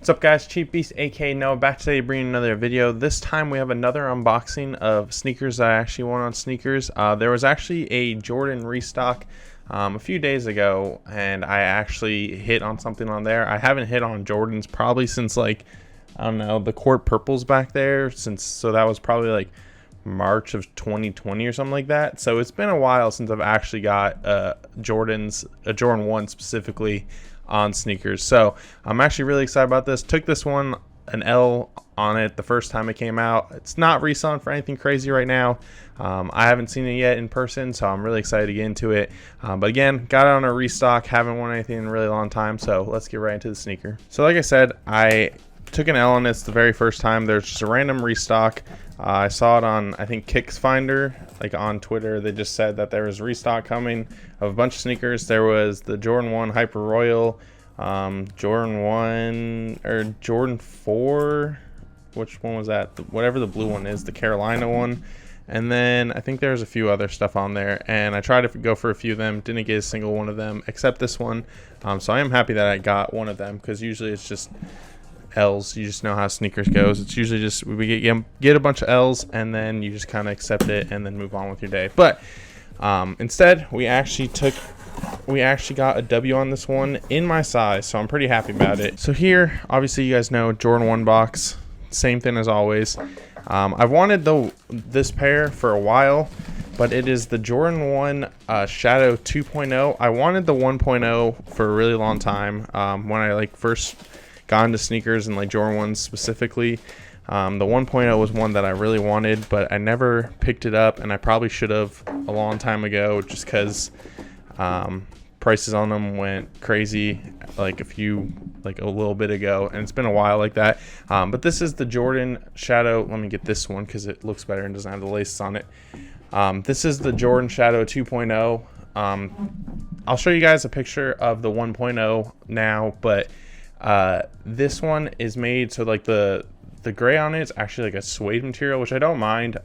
What's up guys, Cheap Beast aka Noah back today bringing another video. This time we have another unboxing of sneakers that I actually won on sneakers. There was actually a Jordan restock a few days ago and I actually hit on something on there. I haven't hit on Jordans probably since like, I don't know, the court purples back there, so that was probably like March of 2020 or something like that. So it's been a while since I've actually got a Jordan 1 specifically on sneakers. So I'm actually really excited about this. Took this one an L on it the first time it came out. It's not reselling for anything crazy right now. I haven't seen it yet in person, so I'm really excited to get into it. But again, got it on a restock. Haven't won anything in a really long time, so let's get right into the sneaker. So like I said, I took an L on this the very first time. There's just a random restock. I saw it on, I think, Kicks Finder, like on Twitter. They just said that there was restock coming of a bunch of sneakers. There was the Jordan 1 Hyper Royal, Jordan 1 or Jordan 4. Which one was that? Whatever the blue one is, the Carolina one. And then I think there's a few other stuff on there. And I tried to go for a few of them. Didn't get a single one of them except this one. So I am happy that I got one of them because usually it's just L's. You just know how sneakers goes. It's usually just we get a bunch of L's and then you just kind of accept it and then move on with your day. But instead we actually got a W on this one in my size, so I'm pretty happy about it. So here, obviously you guys know, Jordan 1 box, same thing as always. I've wanted this pair for a while, but it is the Jordan 1 Shadow 2.0. I wanted the 1.0 for a really long time. When I first got into sneakers and Jordan 1s specifically, the 1.0 was one that I really wanted, but I never picked it up, and I probably should have a long time ago just because prices on them went crazy a little bit ago, and it's been a while like that. But this is the Jordan Shadow. Let me get this one because it looks better and doesn't have the laces on it. This is the Jordan Shadow 2.0. I'll show you guys a picture of the 1.0 now, but this one is made so the gray on it is actually like a suede material, which I don't mind.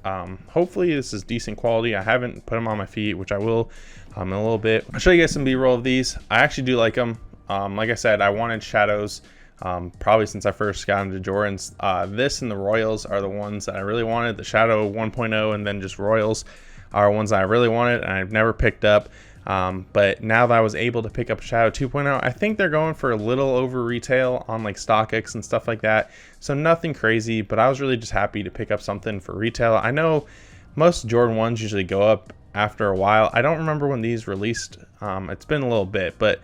Hopefully this is decent quality. I haven't put them on my feet, which I will in a little bit. I'll show you guys some b-roll of these. I actually do like them. Like I said, I wanted shadows probably since I first got into Jordans. This and the Royals are the ones that I really wanted. The Shadow 1.0 and then just Royals are ones that I really wanted and I've never picked up. But now that I was able to pick up Shadow 2.0, I think they're going for a little over retail on StockX and stuff like that. So nothing crazy, but I was really just happy to pick up something for retail. I know most Jordan 1s usually go up after a while. I don't remember when these released. It's been a little bit, but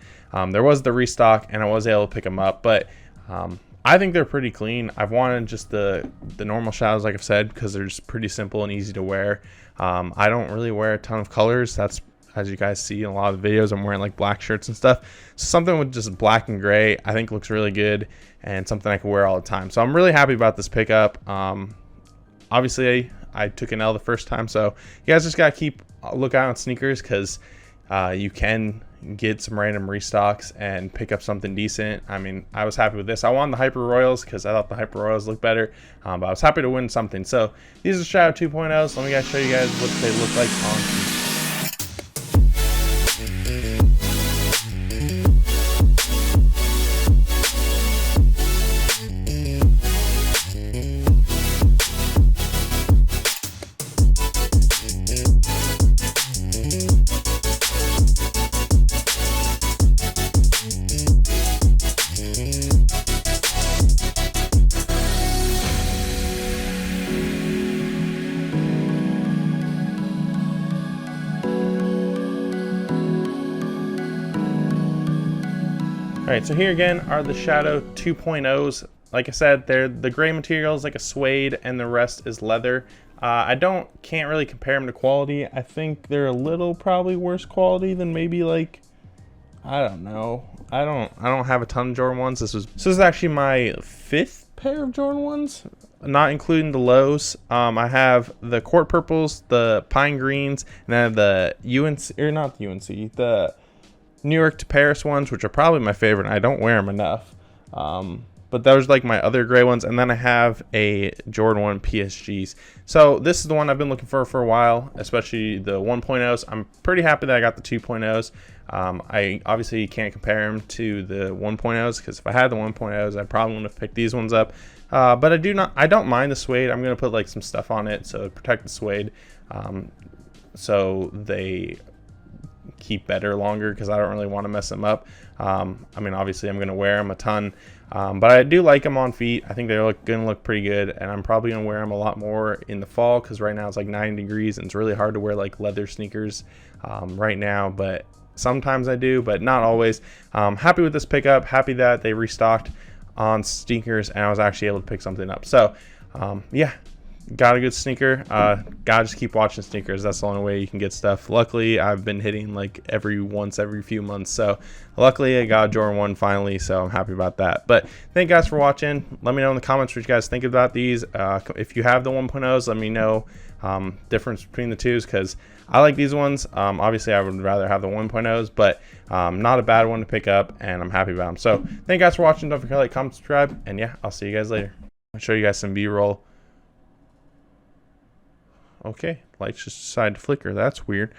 there was the restock and I was able to pick them up. But I think they're pretty clean. I've wanted just the normal shadows, like I've said, because they're just pretty simple and easy to wear. I don't really wear a ton of colors. That's, as you guys see in a lot of the videos, I'm wearing black shirts and stuff. So something with just black and gray I think looks really good and something I can wear all the time. So I'm really happy about this pickup. Obviously I took an L the first time, so you guys just gotta keep a lookout on sneakers because you can get some random restocks and pick up something decent. I mean, I was happy with this. I wanted the Hyper Royals because I thought the Hyper Royals looked better, but I was happy to win something. So these are Shadow 2.0s. Let me show you guys what they look like on sneakers. Alright, so here again are the Shadow 2.0s. Like I said, they're the gray material is like a suede and the rest is leather. I can't really compare them to quality. I think they're a little probably worse quality than maybe I don't know. I don't have a ton of Jordan 1s. This is actually my 5th pair of Jordan 1s, not including the lows. I have the court purples, the pine greens, and then the the New York to Paris ones, which are probably my favorite, and I don't wear them enough. but those are like my other gray ones. And then I have a Jordan 1 PSGs. So this is the one I've been looking for a while, especially the 1.0s. I'm pretty happy that I got the 2.0s. I obviously can't compare them to the 1.0s, because if I had the 1.0s, I probably wouldn't have picked these ones up. But I don't mind the suede. I'm going to put like some stuff on it to protect the suede, so they keep better longer, because I don't really want to mess them up. I mean, obviously I'm going to wear them a ton, but I do like them on feet. I think they're going to look pretty good, and I'm probably going to wear them a lot more in the fall, because right now it's like 9 degrees and it's really hard to wear like leather sneakers right now, but sometimes I do, but not always. Happy with this pickup, happy that they restocked on sneakers and I was actually able to pick something up. So yeah, got a good sneaker. Gotta just keep watching sneakers. That's the only way you can get stuff. Luckily, I've been hitting like every few months, so luckily I got Jordan 1 finally, so I'm happy about that. But thank you guys for watching. Let me know in the comments what you guys think about these. If you have the 1.0s, let me know difference between the twos, because I like these ones. Obviously I would rather have the 1.0s, but not a bad one to pick up, and I'm happy about them. So thank you guys for watching. Don't forget to like, comment, subscribe, and yeah, I'll see you guys later. I'll show you guys some B-roll. Okay, lights just decided to flicker. That's weird.